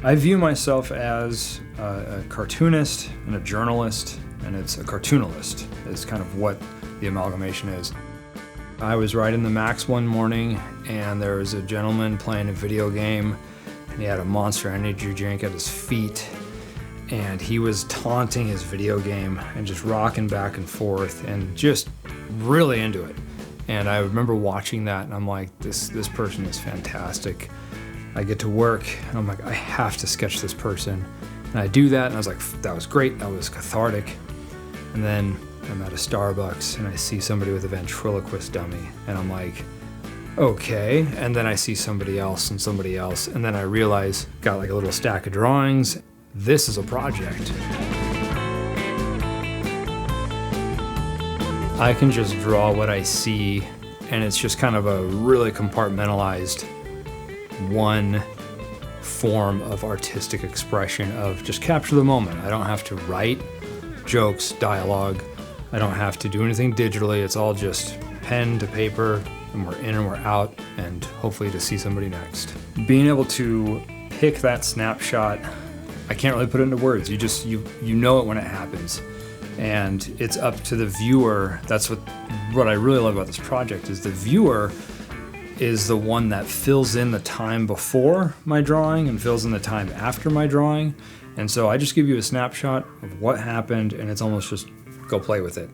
I view myself as a cartoonist and a journalist, and it's a cartoonalist is kind of what the amalgamation is. I was riding the Max one morning, and there was a gentleman playing a video game, and he had a Monster Energy drink at his feet, and he was taunting his video game and just rocking back and forth and just really into it. And I remember watching that, and I'm like, this person is fantastic. I get to work, and I'm like, I have to sketch this person. And I do that, and I was like, that was great, that was cathartic. And then I'm at a Starbucks, and I see somebody with a ventriloquist dummy, and I'm like, okay. And then I see somebody else, and then I realize, got like a little stack of drawings. This is a project. I can just draw what I see, and it's just kind of a really compartmentalized one form of artistic expression of just capture the moment. I don't have to write jokes, dialogue. I don't have to do anything digitally. It's all just pen to paper, and we're in and we're out, and hopefully to see somebody next. Being able to pick that snapshot, I can't really put it into words. You know it when it happens. And it's up to the viewer. That's what I really love about this project is the viewer is the one that fills in the time before my drawing and fills in the time after my drawing. And so I just give you a snapshot of what happened, and it's almost just go play with it.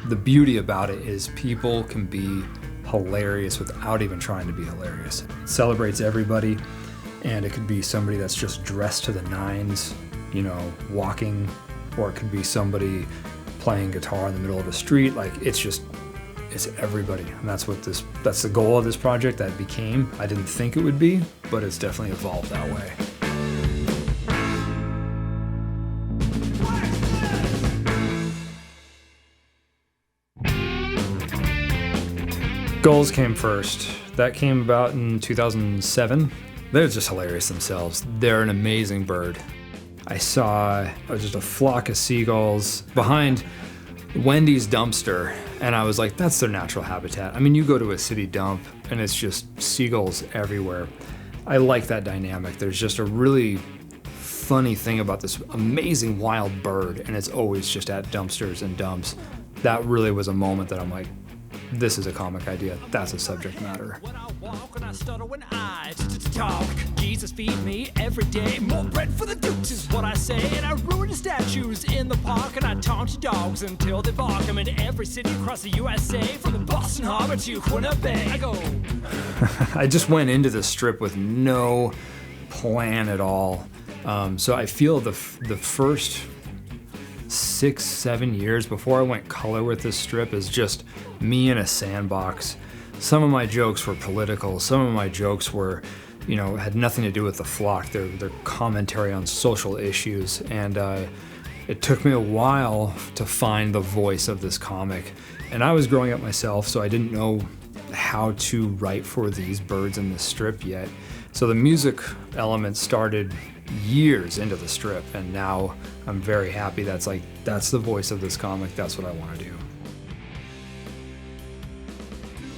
The beauty about it is people can be hilarious without even trying to be hilarious. It celebrates everybody, and it could be somebody that's just dressed to the nines, walking, or it could be somebody playing guitar in the middle of a street. Like, it's everybody. And that's the goal of this project that it became. I didn't think it would be, but it's definitely evolved that way. GULLS came first. That came about in 2007. They're just hilarious themselves. They're an amazing bird. I saw just a flock of seagulls behind Wendy's dumpster, and I was like, that's their natural habitat. I mean, you go to a city dump, and it's just seagulls everywhere. I like that dynamic. There's just a really funny thing about this amazing wild bird, and it's always just at dumpsters and dumps. That really was a moment that I'm like, this is a comic idea. That's a subject matter. When I walk and I stutter when I talk. Jesus feed me every day. More bread for the dukes is what I say. And I ruin the statues in the park, and I taunt your dogs until they bark. I'm in every city across the USA, from the Boston Harbor to Winnipeg. I go. I just went into this strip with no plan at all. So I feel the first 6-7 years before I went color with this strip is just me in a sandbox. Some of my jokes were political, some of my jokes were, had nothing to do with the flock. They're commentary on social issues, and it took me a while to find the voice of this comic. And I was growing up myself, so I didn't know how to write for these birds in this strip yet. So the music element started years into the strip, and now I'm very happy that's the voice of this comic. That's what I want to do.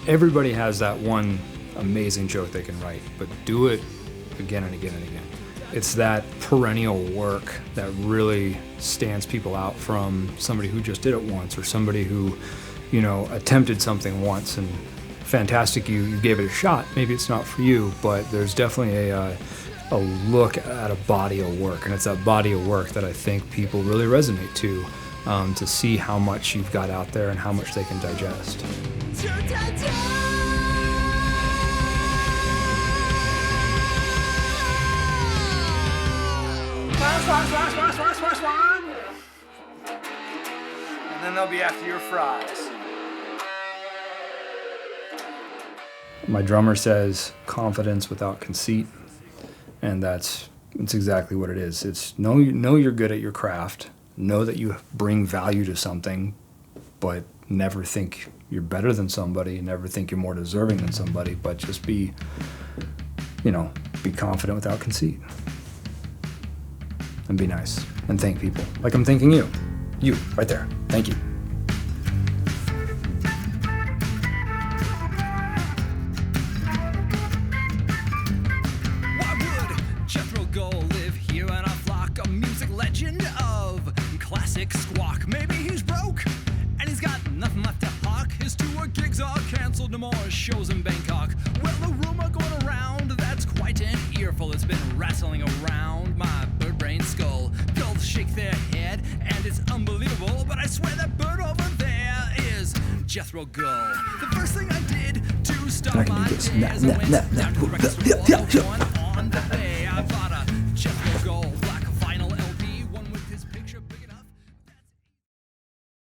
Everybody has that one amazing joke they can write, but do it again and again and again. It's that perennial work that really stands people out from somebody who just did it once, or somebody who, attempted something once and fantastic, you gave it a shot. Maybe it's not for you, but there's definitely a look at a body of work, and it's that body of work that I think people really resonate to see how much you've got out there and how much they can digest. And then they'll be after your fries. My drummer says confidence without conceit, and it's exactly what it is. It's know you're good at your craft, know that you bring value to something, but never think you're better than somebody, never think you're more deserving than somebody, but just be confident without conceit. And be nice, and thank people. Like I'm thanking you. You, right there. Thank you. You and a flock, a music legend of classic squawk. Maybe he's broke and he's got nothing left to hawk. His tour gigs are cancelled, no more shows in Bangkok. Well, the rumor going around that's quite an earful. It's been rattling around my bird brain skull. Gulls shake their head and it's unbelievable, but I swear that bird over there is Jethro Gull. The first thing I did to start my day is I went down to the record store, going on the bay. I bought a Jethro Gull